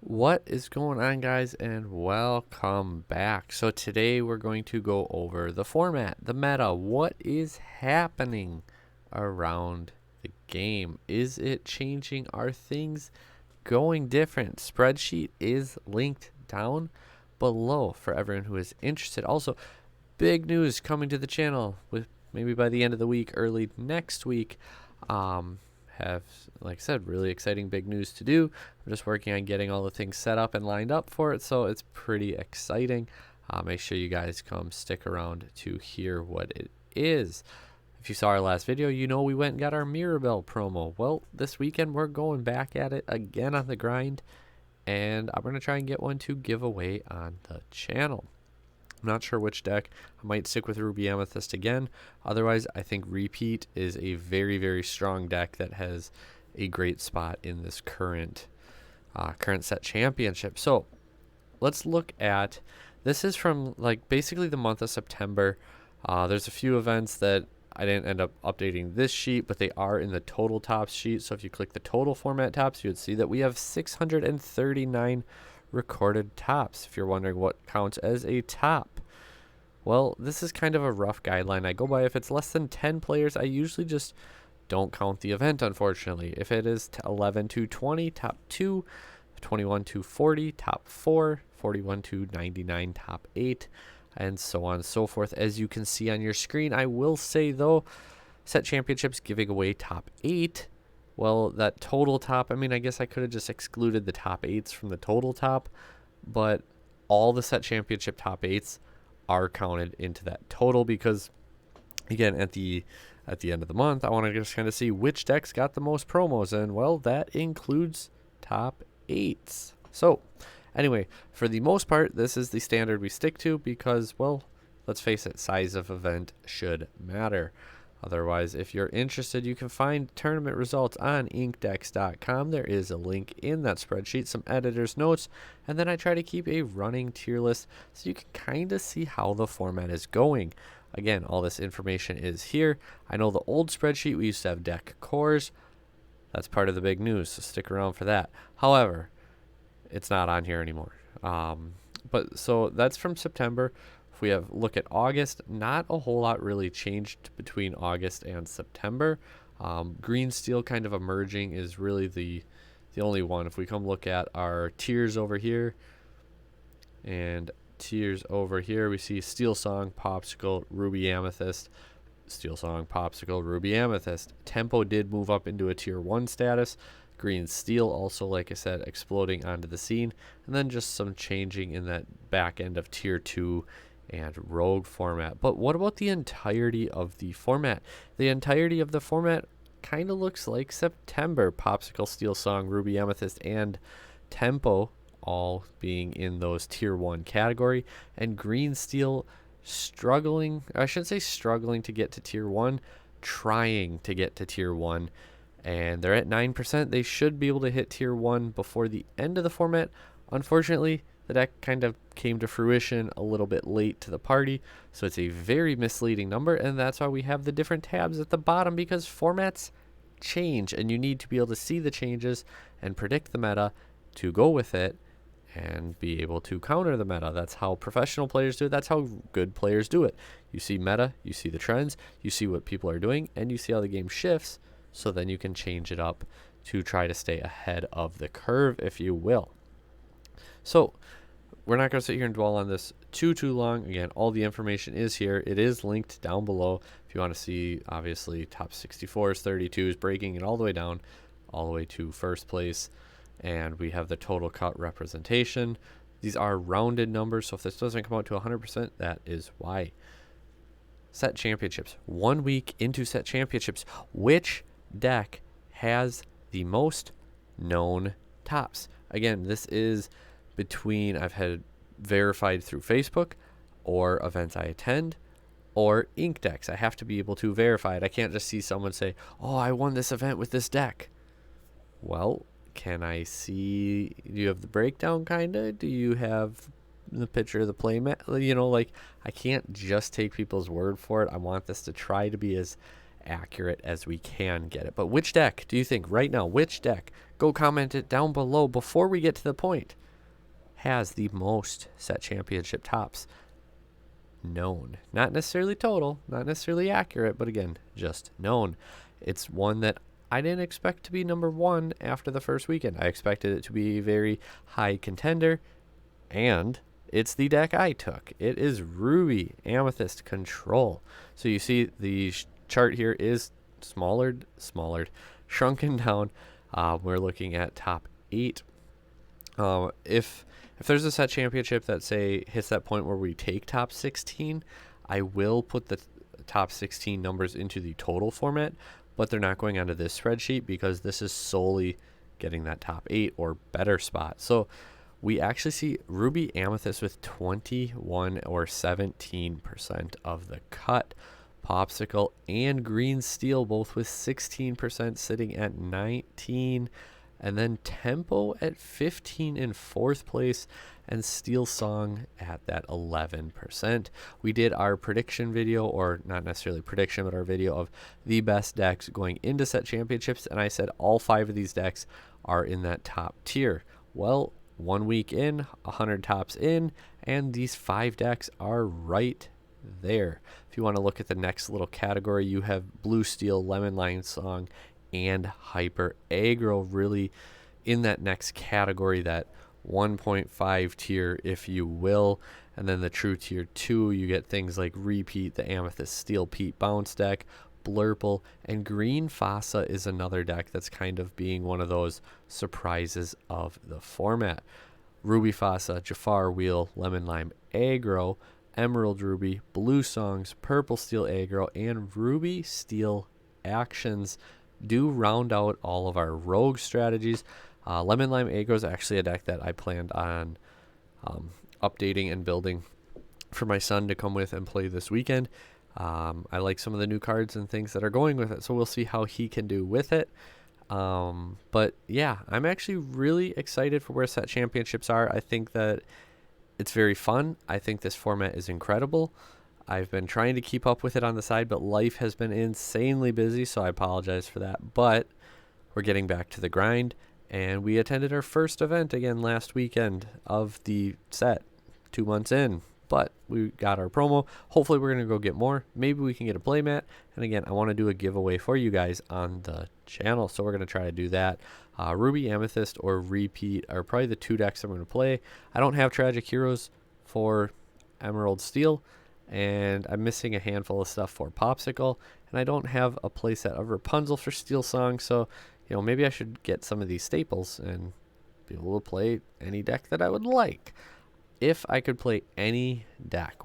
What is going on, guys, and welcome back. So today we're going to go over the format, the meta, what is happening around the game. Is it changing? Are things going different? Spreadsheet is linked down below for everyone who is interested. Also, big news coming to the channel with maybe by the end of the week, early next week. Have, like I said, really exciting big news to do. I'm just working on getting all the things set up and lined up for it, so it's pretty exciting. Make sure you guys come stick around to hear what it is. If you saw our last video, you know we went and got our Mirabelle promo. Well, this weekend we're going back at it again on the grind, and I'm going to try and get one to give away on the channel. I'm not sure which deck. I might stick with Ruby Amethyst again. Otherwise, I think Repeat is a very, very strong deck that has a great spot in this current set championship. So let's look at, this is from like basically the month of September. There's a few events that I didn't end up updating this sheet, but they are in the total tops sheet. So if you click the total format tops, you would see that we have 639 recorded tops. If you're wondering what counts as a top, well, this is kind of a rough guideline I go by. If it's less than 10 players, I usually just don't count the event, unfortunately. If it is 11 to 20, top 2, 21 to 40, top 4, 41 to 99, top 8, and so on and so forth. As you can see on your screen, I will say though, set championships giving away top 8. Well, that total top, I mean, I guess I could have just excluded the top 8s from the total top, but all the set championship top 8s are counted into that total because, again, at the end of the month, I want to just kind of see which decks got the most promos, and, well, that includes top 8s. So, anyway, for the most part, this is the standard we stick to because, well, let's face it, size of event should matter. Otherwise, if you're interested, you can find tournament results on inkdex.com. There is a link in that spreadsheet, some editor's notes, and then I try to keep a running tier list so you can kind of see how the format is going. Again, all this information is here. I know the old spreadsheet, we used to have deck cores. That's part of the big news, so stick around for that. However, it's not on here anymore. But so that's from September. If we look at August, not a whole lot really changed between August and September. Green Steel kind of emerging is really the only one. If we come look at our tiers over here and tiers over here, we see Steel Song, Popsicle, Ruby Amethyst, Steel Song, Popsicle, Ruby Amethyst. Tempo did move up into a tier 1 status. Green Steel also, like I said, exploding onto the scene. And then just some changing in that back end of tier 2 and rogue format. But what about the entirety of the format? The entirety of the format kind of looks like September. Popsicle, Steel Song, Ruby Amethyst, and Tempo all being in those tier 1 category, and Green Steel struggling, I shouldn't say struggling to get to tier 1, trying to get to tier 1, and they're at 9%. They should be able to hit tier 1 before the end of the format. Unfortunately, the deck kind of came to fruition a little bit late to the party, so it's a very misleading number, and that's why we have the different tabs at the bottom, because formats change, and you need to be able to see the changes and predict the meta to go with it and be able to counter the meta. That's how professional players do it. That's how good players do it. You see meta, you see the trends, you see what people are doing, and you see how the game shifts, so then you can change it up to try to stay ahead of the curve, if you will. So we're not going to sit here and dwell on this too long. Again, all the information is here. It is linked down below if you want to see, obviously, top 64s, 32s, breaking it all the way down, all the way to first place. And we have the total cut representation. These are rounded numbers, so if this doesn't come out to 100%, that is why. Set championships. 1 week into set championships. Which deck has the most known tops? Again, this is between, I've had verified through Facebook or events I attend or Inkdex. I have to be able to verify it. I can't just see someone say, oh, I won this event with this deck. Well, can I see, do you have the breakdown kind of? Do you have the picture of the playmat? You know, like, I can't just take people's word for it. I want this to try to be as accurate as we can get it. But which deck do you think right now, which deck, go comment it down below before we get to the point, has the most set championship tops known? Not necessarily total, not necessarily accurate, but again, just known. It's one that I didn't expect to be number one after the first weekend. I expected it to be a very high contender, and it's the deck I took. It is Ruby Amethyst Control. So you see the chart here is shrunken down. We're looking at top 8. If there's a set championship that, say, hits that point where we take top 16, I will put the top 16 numbers into the total format, but they're not going onto this spreadsheet because this is solely getting that top 8 or better spot. So we actually see Ruby Amethyst with 21 or 17% of the cut. Popsicle and Green Steel both with 16%, sitting at 19. And then Tempo at 15 in 4th place, and Steel Song at that 11%. We did our prediction video, or not necessarily prediction, but our video of the best decks going into set championships, and I said all 5 of these decks are in that top tier. Well, 1 week in, 100 tops in, and these 5 decks are right there. If you want to look at the next little category, you have Blue Steel, Lemon Lime Song, and Hyper Aggro really in that next category, that 1.5 tier, if you will. And then the true tier 2, you get things like Repeat, the Amethyst Steel Pete Bounce deck, Blurple, and Green Fossa is another deck that's kind of being one of those surprises of the format. Ruby Fossa, Jafar Wheel, Lemon Lime Aggro, Emerald Ruby, Blue Songs, Purple Steel Aggro, and Ruby Steel Actions do round out all of our rogue strategies. Lemon Lime Aggro is actually a deck that I planned on updating and building for my son to come with and play this weekend. I like some of the new cards and things that are going with it, so we'll see how he can do with it. But yeah, I'm actually really excited for where set championships are. I think that it's very fun. I think this format is incredible. I've been trying to keep up with it on the side, but life has been insanely busy, so I apologize for that. But we're getting back to the grind, and we attended our first event again last weekend of the set, 2 months in. But we got our promo. Hopefully we're going to go get more. Maybe we can get a playmat. And again, I want to do a giveaway for you guys on the channel, so we're going to try to do that. Ruby Amethyst or Repeat are probably the 2 decks I'm going to play. I don't have Tragic Heroes for Emerald Steel, and I'm missing a handful of stuff for Popsicle, and I don't have a playset of Rapunzel for Steel Song, so maybe I should get some of these staples and be able to play any deck that I would like. If I could play any deck,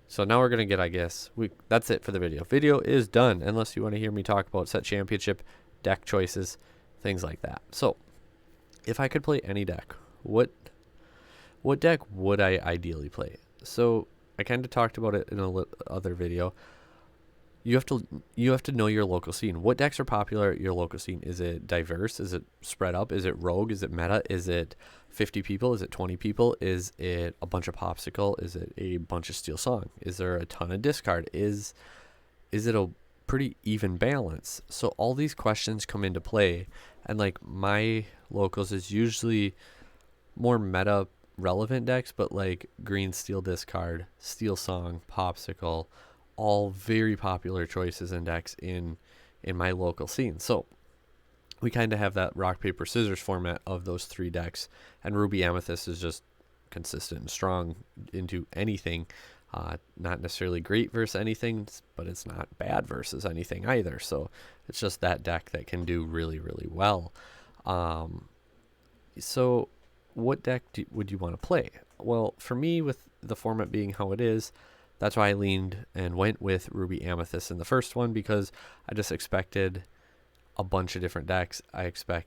so now we're going to get, I guess, that's it for the video. Video is done, unless you want to hear me talk about set championship, deck choices, things like that. So, if I could play any deck, what deck would I ideally play? So, I kind of talked about it in a other video. You have to know your local scene. What decks are popular at your local scene? Is it diverse? Is it spread up? Is it rogue? Is it meta? Is it 50 people? Is it 20 people? Is it a bunch of Popsicle? Is it a bunch of Steel Song? Is there a ton of discard? Is it a pretty even balance? So all these questions come into play, and like my locals is usually more meta relevant decks, but like Green Steel Discard, Steel Song, Popsicle, all very popular choices and decks in my local scene. So we kind of have that rock, paper, scissors format of those 3 decks, and Ruby Amethyst is just consistent and strong into anything. Not necessarily great versus anything, but it's not bad versus anything either. So it's just that deck that can do really, really well. So what deck would you want to play? Well, for me, with the format being how it is, that's why I leaned and went with Ruby Amethyst in the first one, because I just expected a bunch of different decks. Actually, I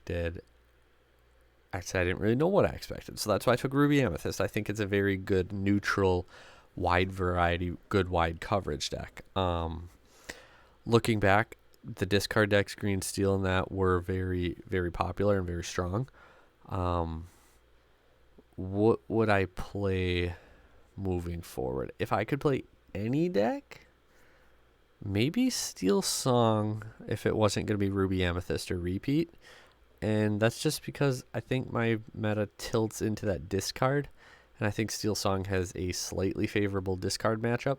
didn't really know what I expected. So that's why I took Ruby Amethyst. I think it's a very good, neutral, wide variety, good wide coverage deck. Looking back, the discard decks, Green Steel and that, were very, very popular and very strong. What would I play moving forward? If I could play any deck, maybe Steel Song if it wasn't going to be Ruby Amethyst or Repeat. And that's just because I think my meta tilts into that discard. And I think Steel Song has a slightly favorable discard matchup.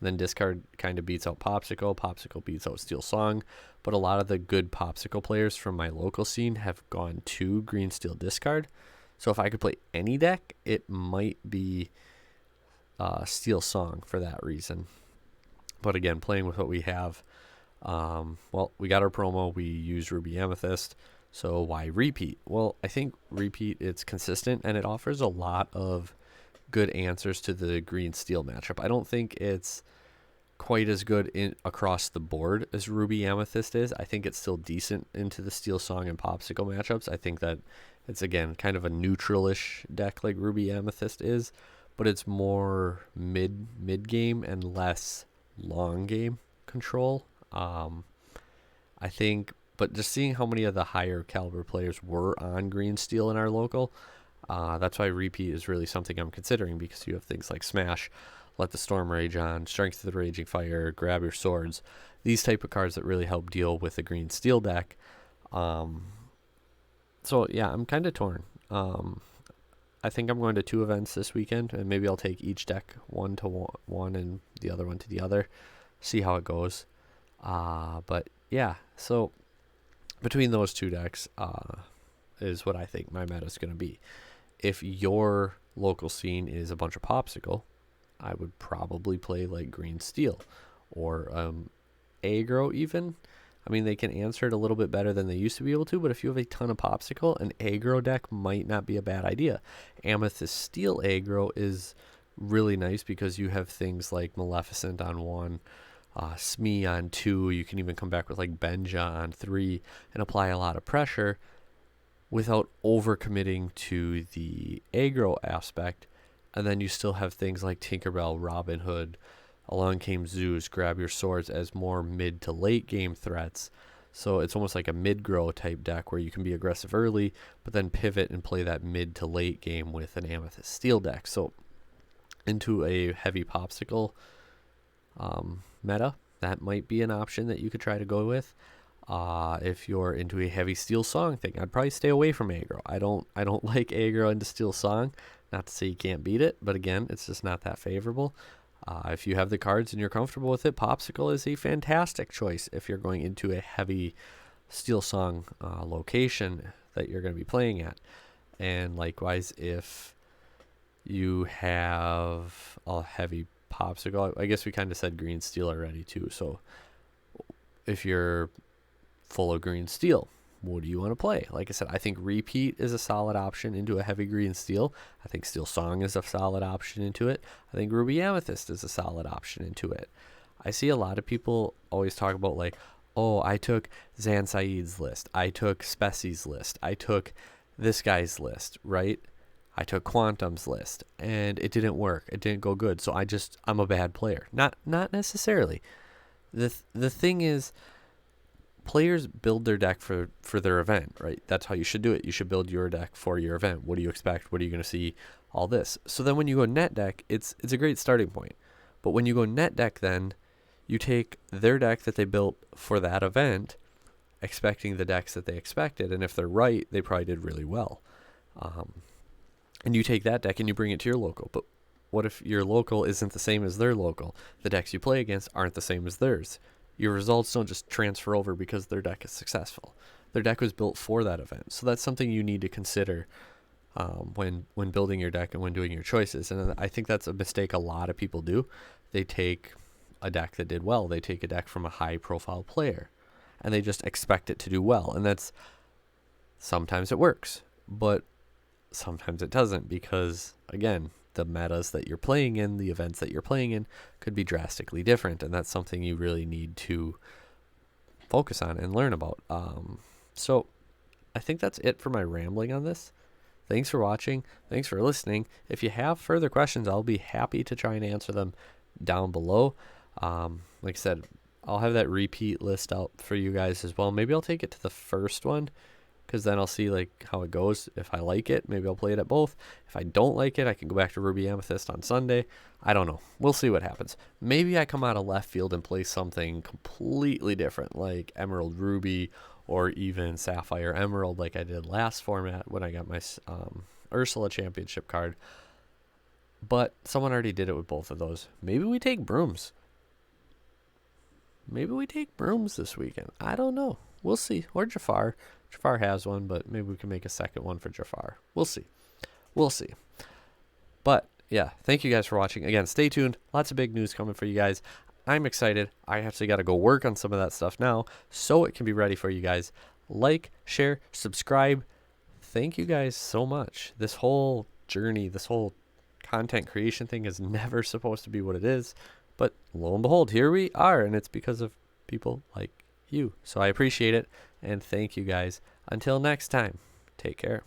Then discard kind of beats out Popsicle. Popsicle beats out Steel Song. But a lot of the good Popsicle players from my local scene have gone to Green Steel Discard. So if I could play any deck, it might be Steel Song for that reason. But again, playing with what we have, well, we got our promo. We use Ruby Amethyst. So why Repeat? Well, I think Repeat, it's consistent, and it offers a lot of good answers to the Green Steel matchup. I don't think it's quite as good across the board as Ruby Amethyst is. I think it's still decent into the Steel Song and Popsicle matchups. I think that it's, again, kind of a neutral-ish deck like Ruby Amethyst is, but it's more mid-game and less long-game control. I think, but just seeing how many of the higher caliber players were on Green Steel in our local, that's why Repeat is really something I'm considering, because you have things like Smash, Let the Storm Rage On, Strength of the Raging Fire, Grab Your Swords, these type of cards that really help deal with the Green Steel deck. So yeah, I'm kind of torn. I think I'm going to 2 events this weekend, and maybe I'll take each deck one to one and the other one to the other, see how it goes. But yeah, so between those 2 decks is what I think my meta is going to be. If your local scene is a bunch of Popsicle, I would probably play like Green Steel or aggro even. I mean, they can answer it a little bit better than they used to be able to, but if you have a ton of Popsicle, an aggro deck might not be a bad idea. Amethyst Steel aggro is really nice because you have things like Maleficent on 1, Smee on 2. You can even come back with like Benja on 3 and apply a lot of pressure without overcommitting to the aggro aspect. And then you still have things like Tinkerbell, Robin Hood, Along Came Zeus, Grab Your Swords as more mid to late game threats. So it's almost like a mid-grow type deck where you can be aggressive early, but then pivot and play that mid to late game with an Amethyst Steel deck. So into a heavy Popsicle meta, that might be an option that you could try to go with. If you're into a heavy Steel Song thing, I'd probably stay away from aggro. I don't like aggro into Steel Song. Not to say you can't beat it, but again, it's just not that favorable. If you have the cards and you're comfortable with it, Popsicle is a fantastic choice if you're going into a heavy Steel Song location that you're going to be playing at. And likewise, if you have a heavy Popsicle, I guess we kind of said Green Steel already too. So if you're full of Green Steel, what do you want to play? Like I said, I think Repeat is a solid option into a heavy Green Steel. I think Steel Song is a solid option into it. I think Ruby Amethyst is a solid option into it. I see a lot of people always talk about like, oh, I took Zan Saeed's list. I took Spessie's list. I took this guy's list, right? I took Quantum's list, and it didn't work. It didn't go good. So I'm a bad player. Not necessarily. The thing is, players build their deck for their event, right? That's how you should do it. You should build your deck for your event. What do you expect? What are you going to see? All this. So then when you go net deck, it's a great starting point. But when you go net deck, then you take their deck that they built for that event, expecting the decks that they expected. And if they're right, they probably did really well. And you take that deck and you bring it to your local. But what if your local isn't the same as their local? The decks you play against aren't the same as theirs. Your results don't just transfer over because their deck is successful. Their deck was built for that event. So that's something you need to consider when building your deck and when doing your choices. And I think that's a mistake a lot of people do. They take a deck that did well. They take a deck from a high-profile player, and they just expect it to do well. And that's sometimes it works, but sometimes it doesn't because, again, the metas that you're playing in, the events that you're playing in could be drastically different, and that's something you really need to focus on and learn about. So I think that's it for my rambling on this. Thanks for watching. Thanks for listening. If you have further questions, I'll be happy to try and answer them down below. Like I said, I'll have that repeat list out for you guys as well. Maybe I'll take it to the first one because then I'll see like how it goes. If I like it, maybe I'll play it at both. If I don't like it, I can go back to Ruby Amethyst on Sunday. I don't know. We'll see what happens. Maybe I come out of left field and play something completely different, like Emerald Ruby or even Sapphire Emerald, like I did last format when I got my Ursula Championship card. But someone already did it with both of those. Maybe we take brooms. Maybe we take brooms this weekend. I don't know. We'll see. Or Jafar. Jafar has one, but maybe we can make a second one for Jafar. We'll see. We'll see. But yeah, thank you guys for watching. Again, stay tuned. Lots of big news coming for you guys. I'm excited. I actually got to go work on some of that stuff now so it can be ready for you guys. Like, share, subscribe. Thank you guys so much. This whole journey, this whole content creation thing is never supposed to be what it is. But lo and behold, here we are. And it's because of people like you. So I appreciate it. And thank you guys. Until next time, take care.